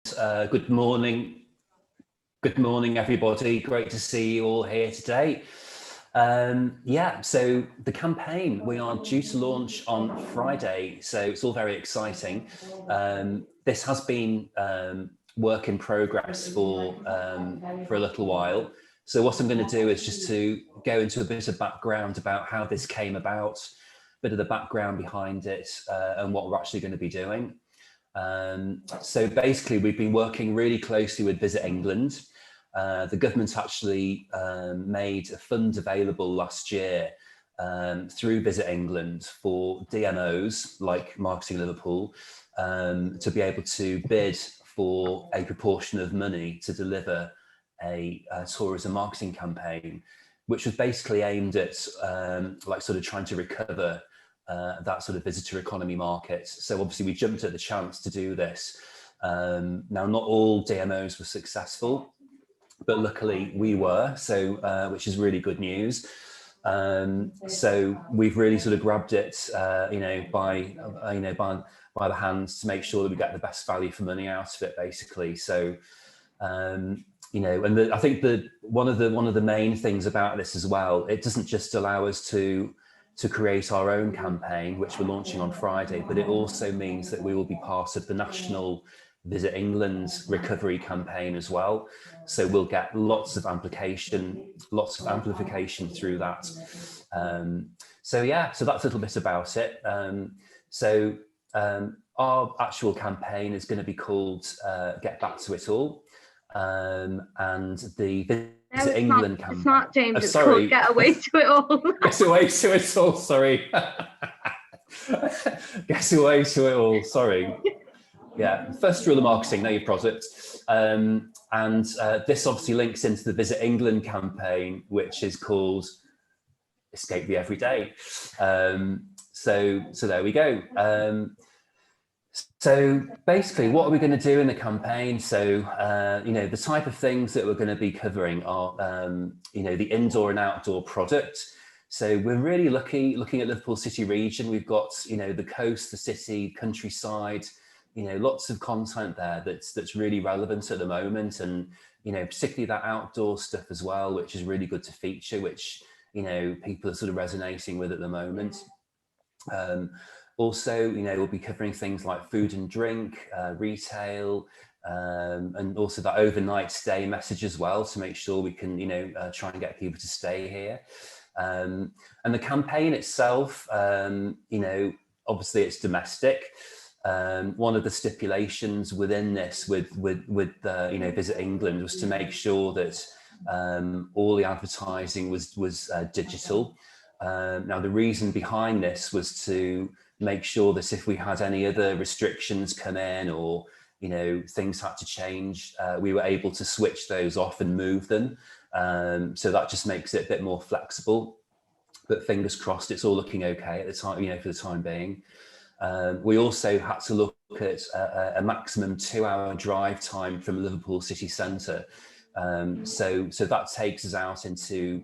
Good morning. Good morning, everybody. Great to see you all here today. So the campaign, we are due to launch on Friday, so it's all very exciting. This has been work in progress for a little while. So what I'm going to do is just to go into a bit of background about how this came about, a bit of the background behind it, and what we're actually going to be doing. So basically, we've been working really closely with Visit England. The government actually made a fund available last year through Visit England for DMOs like Marketing Liverpool to be able to bid for a proportion of money to deliver a tourism marketing campaign, which was basically aimed at trying to recover that sort of visitor economy market. So obviously we jumped at the chance to do this. Now, not all DMOs were successful, but luckily we were, so which is really good news. So we've really sort of grabbed it, by the hands to make sure that we get the best value for money out of it, basically. So, I think that one of the main things about this as well, it doesn't just allow us to create our own campaign, which we're launching on Friday, but it also means that we will be part of the national Visit England recovery campaign as well. So we'll get lots of amplification through that. So that's a little bit about it. Our actual campaign is going to be called Get Back to It All. And the Visit England campaign. It's not, James, it's called Get Away to It All. Get Away to It All, sorry. Get Away to It All, sorry. Yeah, first rule of marketing, know your product. This obviously links into the Visit England campaign, which is called Escape the Everyday. So there we go. So basically, what are we going to do in the campaign? So, the type of things that we're going to be covering are, the indoor and outdoor product. So we're really looking at Liverpool City region. We've got, the coast, the city, countryside, lots of content there that's really relevant at the moment. And, particularly that outdoor stuff as well, which is really good to feature, which, people are sort of resonating with at the moment. Also, we'll be covering things like food and drink, retail, and also that overnight stay message as well, to make sure we can, try and get people to stay here. And the campaign itself, obviously it's domestic. One of the stipulations within this with Visit England was to make sure that all the advertising was digital. Now, the reason behind this was to make sure that if we had any other restrictions come in or, things had to change, we were able to switch those off and move them. So that just makes it a bit more flexible, but fingers crossed, it's all looking okay at the time, for the time being. We also had to look at a maximum 2-hour drive time from Liverpool city centre. So that takes us out into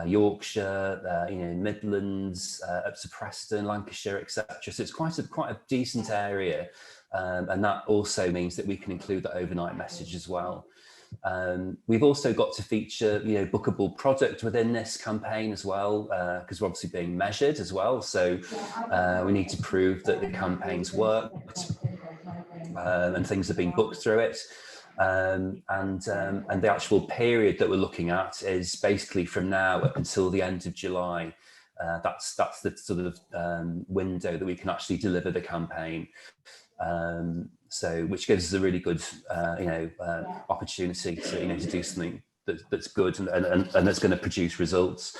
Yorkshire, Midlands, up to Preston, Lancashire, etc. So it's quite a decent area, and that also means that we can include the overnight message as well. We've also got to feature, bookable product within this campaign as well, because we're obviously being measured as well. So we need to prove that the campaign's worked and things are being booked through it. And the actual period that we're looking at is basically from now up until the end of July. That's the sort of window that we can actually deliver the campaign. So which gives us a really good opportunity to do something that's good and that's going to produce results.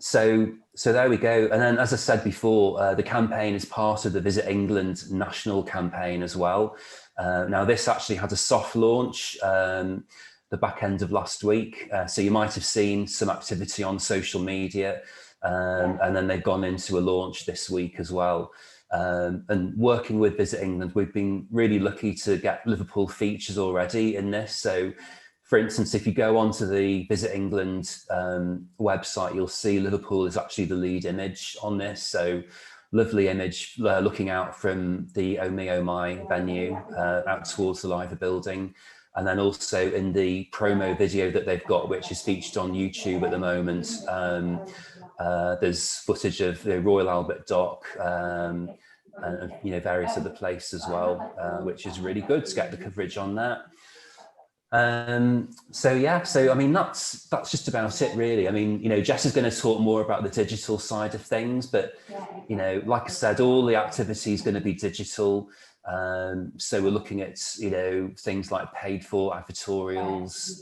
So there we go. And then, as I said before, the campaign is part of the Visit England national campaign as well. Now, this actually had a soft launch the back end of last week. So you might have seen some activity on social media, and then they've gone into a launch this week as well. And working with Visit England, we've been really lucky to get Liverpool features already in this. So, for instance, if you go onto the Visit England website, you'll see Liverpool is actually the lead image on this. So lovely image looking out from the Oh Me Oh My venue out towards the Liver building. And then also in the promo video that they've got, which is featured on YouTube at the moment, there's footage of the Royal Albert Dock and various other places as well, which is really good to get the coverage on that. So I mean, that's just about it really. I mean, Jess is going to talk more about the digital side of things, but like I said, all the activity is going to be digital. So we're looking at things like paid for advertorials,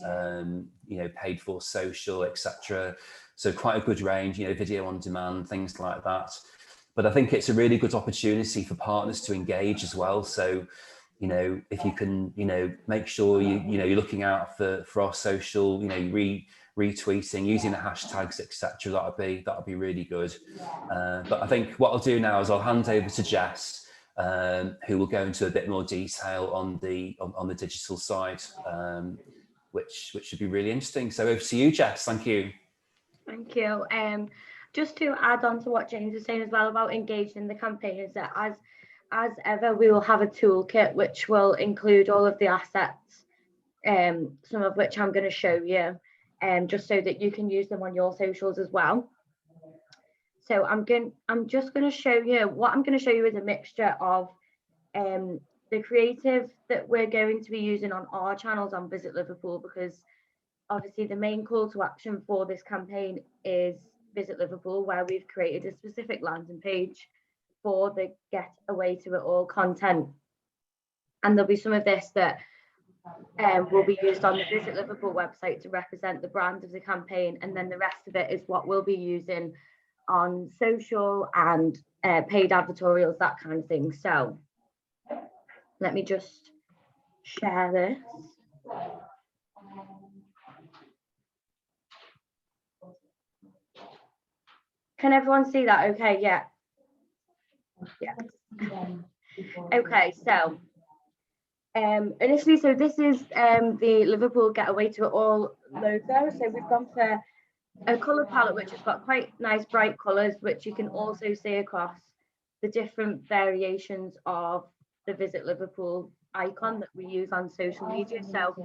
paid for social, etc. So quite a good range, video on demand, things like that. But I think it's a really good opportunity for partners to engage as well. So if you can, make sure you're looking out for our social, retweeting, using the hashtags, etc. That'd be really good. But I think what I'll do now is I'll hand over to Jess, who will go into a bit more detail on the digital side, which should be really interesting. So over to you, Jess. Thank you. Thank you. Just to add on to what James was saying as well about engaging in the campaign, is that as ever, we will have a toolkit which will include all of the assets, some of which I'm going to show you, just so that you can use them on your socials as well. So I'm just going to show you, what I'm going to show you is a mixture of the creative that we're going to be using on our channels on Visit Liverpool, because obviously the main call to action for this campaign is Visit Liverpool, where we've created a specific landing page for the Get Away to It All content. And there'll be some of this that will be used on the Visit Liverpool website to represent the brand of the campaign, and then the rest of it is what we'll be using on social and paid advertorials, that kind of thing. So let me just share this. Can everyone see that okay? Yeah. Okay, so initially, so this is the Liverpool Get Away to It All logo. So we've gone for a colour palette which has got quite nice bright colours, which you can also see across the different variations of the Visit Liverpool icon that we use on social media. So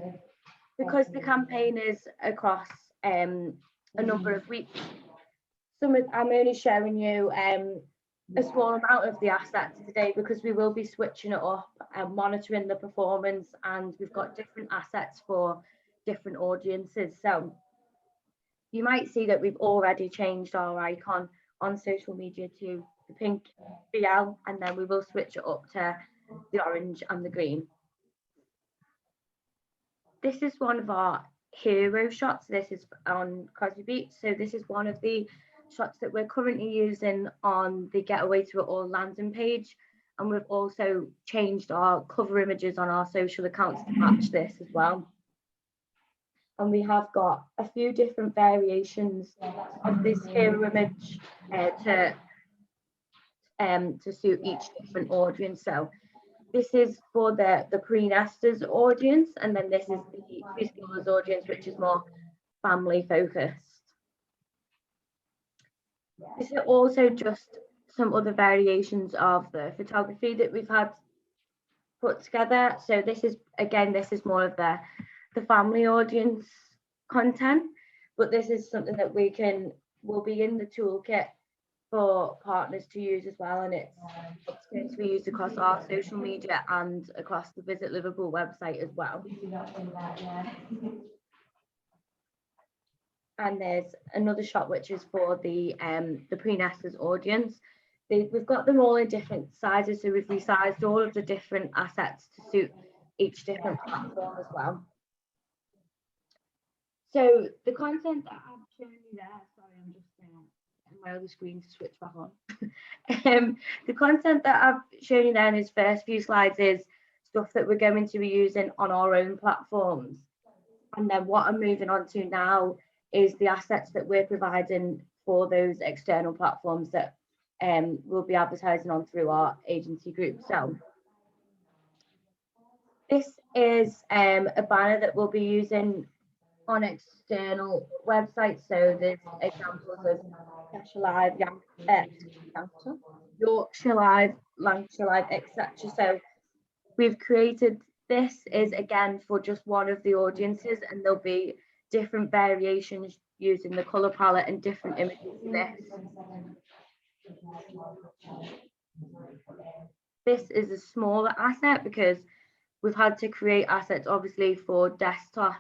because the campaign is across a number of weeks, I'm only showing you a small amount of the assets today, because we will be switching it up and monitoring the performance, and we've got different assets for different audiences. So you might see that we've already changed our icon on social media to the pink BL, and then we will switch it up to the orange and the green. This is one of our hero shots. This is on Crosby Beach. So this is one of the shots that we're currently using on the Get Away to It All landing page. And we've also changed our cover images on our social accounts to match this as well. And we have got a few different variations of this hero image to suit each different audience. So this is for the pre-nesters audience, and then this is the preschoolers audience, which is more family focused. This is also just some other variations of the photography that we've had put together. So this is, again, this is more of the family audience content, but this is something that will be in the toolkit for partners to use as well, and it's going to be used across our social media and across the Visit Liverpool website as well. And there's another shot which is for the pre-nesters audience. We've got them all in different sizes, so we've resized all of the different assets to suit each different platform as well. So the content that I've shown you there, sorry, I'm just my other screen to switch back on. The content that I've shown you there in his first few slides is stuff that we're going to be using on our own platforms. And then what I'm moving on to now is the assets that we're providing for those external platforms that we'll be advertising on through our agency group. So this is a banner that we'll be using on external websites. So there's examples of Cheshire Live, Yorkshire Live, Lancashire Live, etc. So we've created, this is again for just one of the audiences, and there'll be different variations using the colour palette and different images for this. This is a smaller asset because we've had to create assets obviously for desktop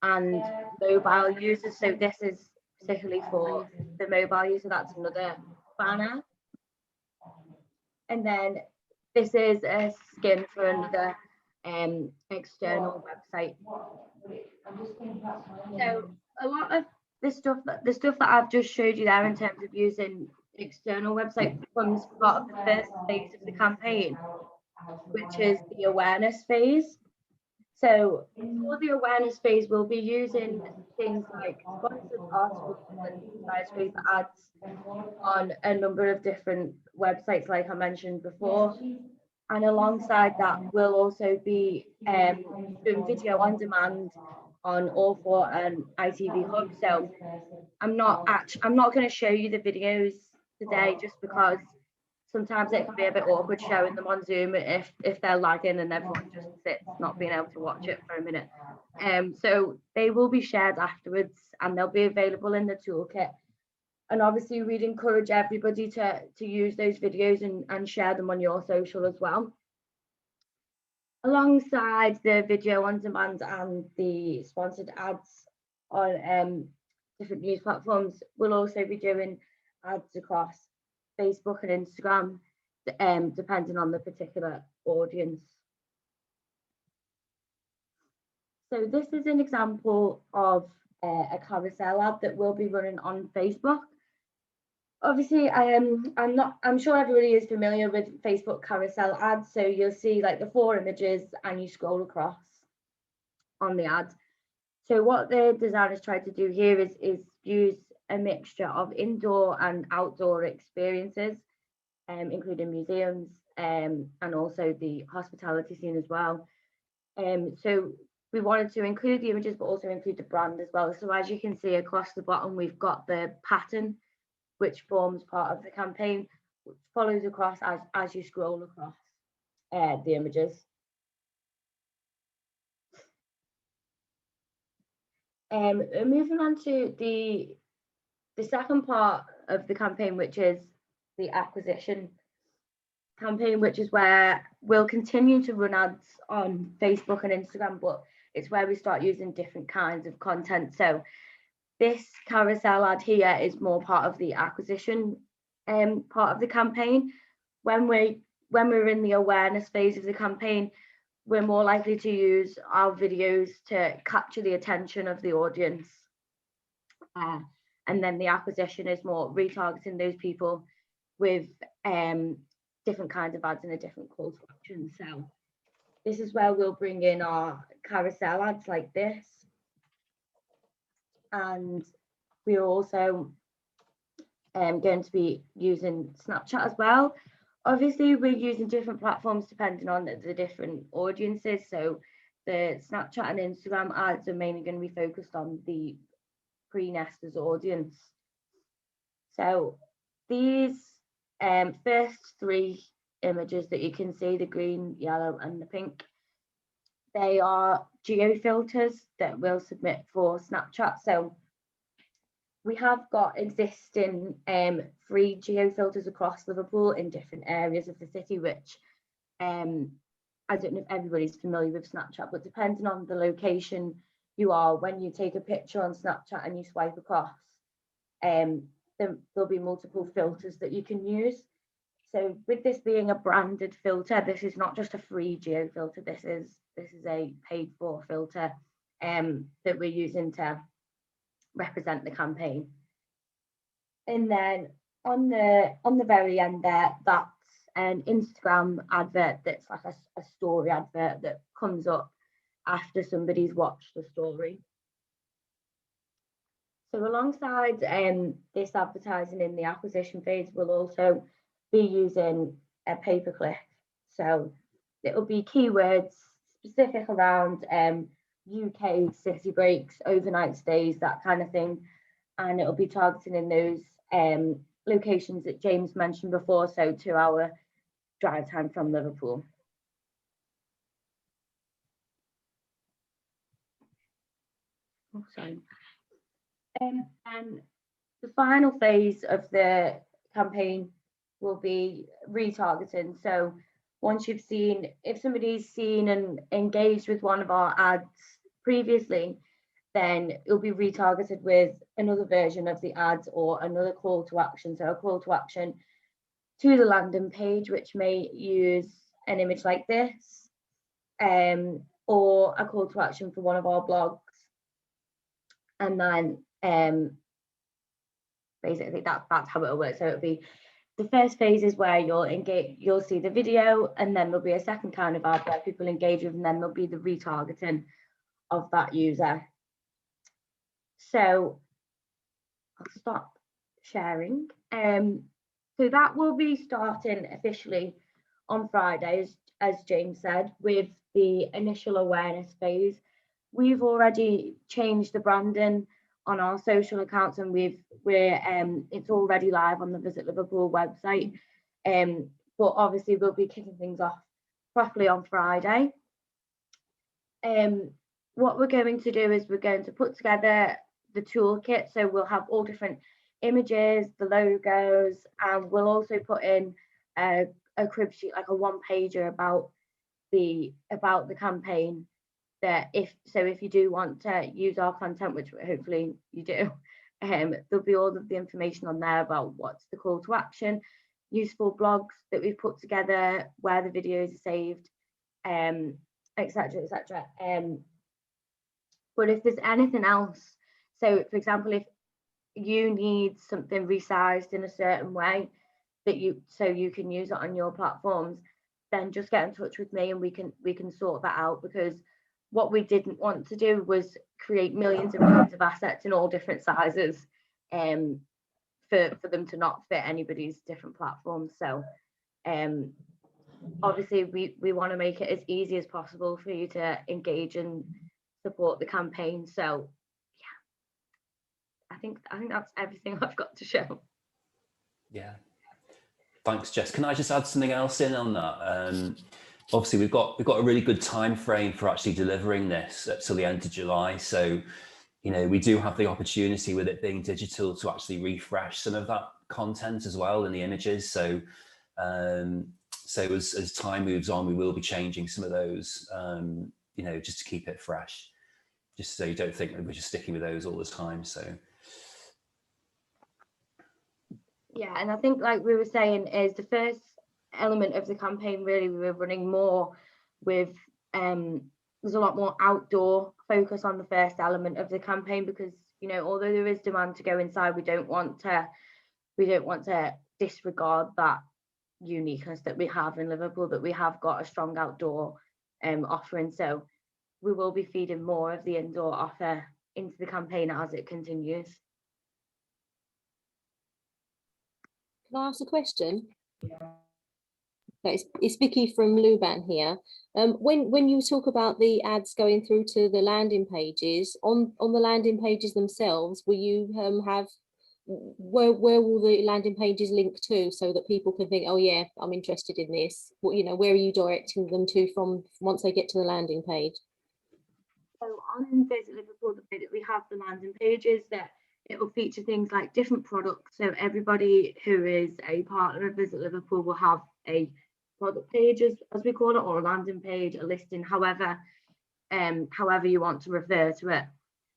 and mobile users. So this is particularly for the mobile user. That's another banner. And then this is a skin for another external website. So a lot of the stuff that I've just showed you there in terms of using external website becomes part of the first phase of the campaign, which is the awareness phase. So for the awareness phase, we'll be using things like sponsored articles and newspaper ads on a number of different websites, like I mentioned before. And alongside that, we'll also be doing video on demand on All4 and ITV Hub. So I'm not going to show you the videos today just because sometimes it can be a bit awkward showing them on Zoom if they're lagging and everyone just sits not being able to watch it for a minute. So they will be shared afterwards and they'll be available in the toolkit. And obviously we'd encourage everybody to use those videos and share them on your social as well. Alongside the video on demand and the sponsored ads on different news platforms, we'll also be doing ads across Facebook and Instagram, depending on the particular audience. So this is an example of a carousel ad that we'll be running on Facebook. Obviously, I'm sure everybody is familiar with Facebook carousel ads. So you'll see like the 4 images and you scroll across on the ad. So what the designers tried to do here is use a mixture of indoor and outdoor experiences, including museums and also the hospitality scene as well. So we wanted to include the images, but also include the brand as well. So as you can see across the bottom, we've got the pattern, which forms part of the campaign, which follows across as you scroll across the images. Moving on to the second part of the campaign, which is the acquisition campaign, which is where we'll continue to run ads on Facebook and Instagram, but it's where we start using different kinds of content. So this carousel ad here is more part of the acquisition part of the campaign. When we're in the awareness phase of the campaign, we're more likely to use our videos to capture the attention of the audience. And then the acquisition is more retargeting those people with different kinds of ads and a different call to action. So this is where we'll bring in our carousel ads like this. And we're also going to be using Snapchat as well. Obviously, we're using different platforms depending on the different audiences. So the Snapchat and Instagram ads are mainly going to be focused on the pre-nesters audience. So these first 3 images that you can see, the green, yellow and the pink, they are geo filters that we'll submit for Snapchat. So we have got existing free geo filters across Liverpool in different areas of the city, which I don't know if everybody's familiar with Snapchat, but depending on the location you are, when you take a picture on Snapchat and you swipe across, there'll be multiple filters that you can use. So with this being a branded filter, this is not just a free geo filter, this is a paid for filter that we're using to represent the campaign. And then on the very end there, that's an Instagram advert that's like a story advert that comes up after somebody's watched the story. So alongside this advertising in the acquisition phase, we'll also be using a pay-per-click. So it'll be keywords specific around UK city breaks, overnight stays, that kind of thing. And it'll be targeting in those locations that James mentioned before, so 2-hour drive time from Liverpool. Oh, sorry. And the final phase of the campaign will be retargeting. So once you've seen, if somebody's seen and engaged with one of our ads previously, then it'll be retargeted with another version of the ads or another call to action. So a call to action to the landing page, which may use an image like this, or a call to action for one of our blogs. And then basically that's how it'll work. So it'll be, the first phase is where you'll see the video, and then there'll be a second kind of ad where people engage with, and then there'll be the retargeting of that user. So I'll stop sharing. So that will be starting officially on Friday, as James said, with the initial awareness phase. We've already changed the branding on our social accounts, and it's already live on the Visit Liverpool website. But obviously we'll be kicking things off properly on Friday. What we're going to do is we're going to put together the toolkit, so we'll have all different images, the logos, and we'll also put in a crib sheet, like a one-pager about the campaign, that if you do want to use our content, which hopefully you do, there'll be all of the information on there about what's the call to action, useful blogs that we've put together, where the videos are saved, etc, etc. But if there's anything else, so for example, if you need something resized in a certain way so you can use it on your platforms, then just get in touch with me and we can sort that out, because what we didn't want to do was create millions and millions of assets in all different sizes, for them to not fit anybody's different platforms. So obviously we want to make it as easy as possible for you to engage and support the campaign. So yeah, I think that's everything I've got to show. Yeah, thanks, Jess. Can I just add something else in on that? Obviously, we've got a really good time frame for actually delivering this till the end of July. So, we do have the opportunity, with it being digital, to actually refresh some of that content as well in the images. So, as time moves on, we will be changing some of those, just to keep it fresh, just so you don't think that we're just sticking with those all the time. So. Yeah, and I think, like we were saying, is the first element of the campaign, really we were running more with there's a lot more outdoor focus on the first element of the campaign, because although there is demand to go inside, we don't want to disregard that uniqueness that we have in Liverpool, that we have got a strong outdoor offering. So we will be feeding more of the indoor offer into the campaign as it continues. Can I ask a question? It's Vicky from Luban here. When you talk about the ads going through to the landing pages, on the landing pages themselves, will you have, where will the landing pages link to, so that people can think, oh yeah, I'm interested in this? Where are you directing them to from once they get to the landing page? So on Visit Liverpool, the way that we have the landing pages, that it will feature things like different products. So everybody who is a partner of Visit Liverpool will have a product page, as we call it, or a landing page, a listing, however you want to refer to it.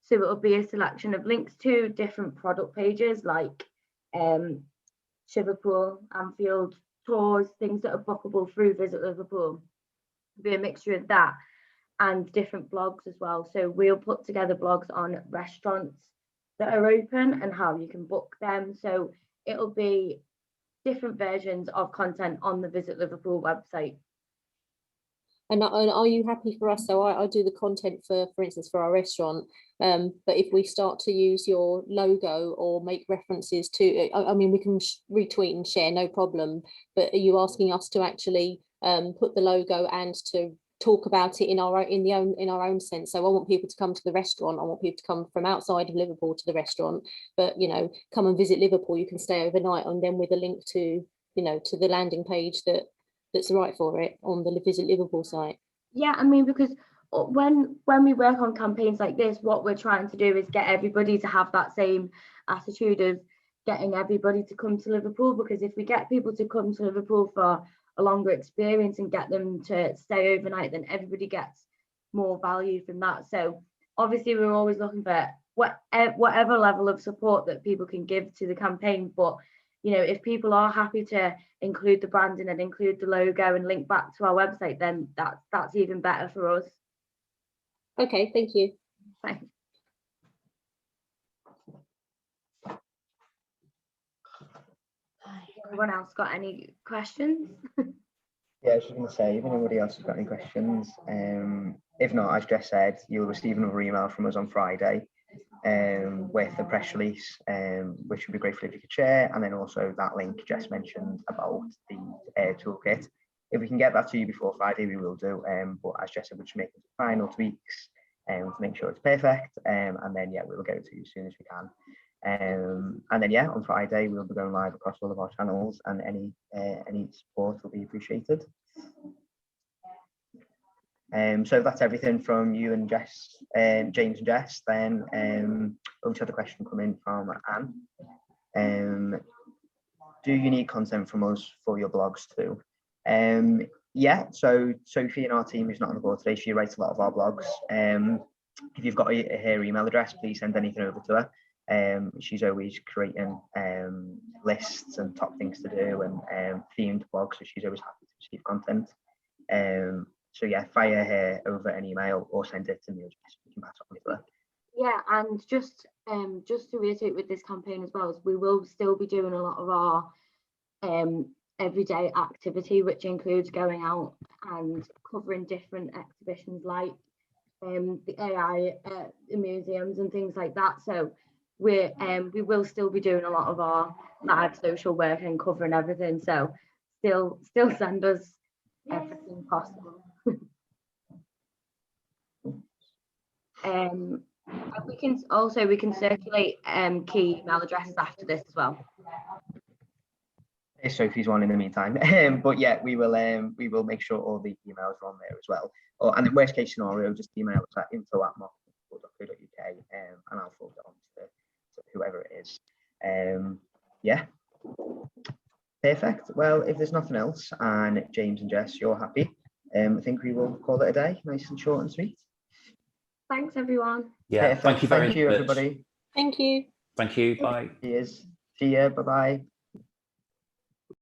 So it will be a selection of links to different product pages, like Liverpool, Anfield, tours, things that are bookable through Visit Liverpool. It'll be a mixture of that and different blogs as well. So we'll put together blogs on restaurants that are open and how you can book them. So it'll be different versions of content on the Visit Liverpool website. And are you happy for us? So I do the content for instance, for our restaurant. But if we start to use your logo or make references to, I mean, we can retweet and share, no problem. But are you asking us to actually put the logo and to talk about it in our own sense. So I want people to come to the restaurant. I want people to come from outside of Liverpool to the restaurant, but come and visit Liverpool. You can stay overnight, and then with a link to to the landing page that's right for it on the Visit Liverpool site. Yeah, I mean, because when we work on campaigns like this, what we're trying to do is get everybody to have that same attitude of getting everybody to come to Liverpool, because if we get people to come to Liverpool for a longer experience and get them to stay overnight, then everybody gets more value from that. So obviously we're always looking for whatever level of support that people can give to the campaign, but if people are happy to include the branding and include the logo and link back to our website, then that's even better for us. Okay, thank you. Thanks. Anyone else got any questions? Yeah, I was just going to say, if anybody else has got any questions, if not, as Jess said, you'll receive another email from us on Friday with the press release, which would be grateful if you could share, and then also that link Jess mentioned about the toolkit. If we can get that to you before Friday, we will do, but as Jess said, we'll just make the final tweaks to make sure it's perfect, and then yeah, we will get it to you as soon as we can. And then yeah, on Friday we'll be going live across all of our channels, and any support will be appreciated. So that's everything from you and Jess, James and Jess. Then we had a question come in from Anne. Do you need content from us for your blogs too? Yeah, so Sophie in our team is not on the board today. She writes a lot of our blogs. If you've got her email address, please send anything over to her. She's always creating lists and top things to do and themed blogs, so she's always happy to receive content. So yeah, fire her over an email or send it to me. We can pass it on to her. Yeah, and just to reiterate with this campaign as well, is we will still be doing a lot of our everyday activity, which includes going out and covering different exhibitions like the AI museums and things like that. So we will still be doing a lot of our live social work and covering everything. So still send us everything possible. We can circulate key email addresses after this as well. Sophie's one in the meantime, but yeah, we will make sure all the emails are on there as well. And in worst case scenario, just email us at info@marketingfootball.co.uk, and I'll forward it on to whoever it is. Yeah, perfect. Well, if there's nothing else, and James and Jess, you're happy, I think we will call it a day. Nice and short and sweet. Thanks, everyone. Yeah, Perfect. thank you very much. Everybody. Thank you. Thank you. Bye. Cheers. See ya. Bye bye.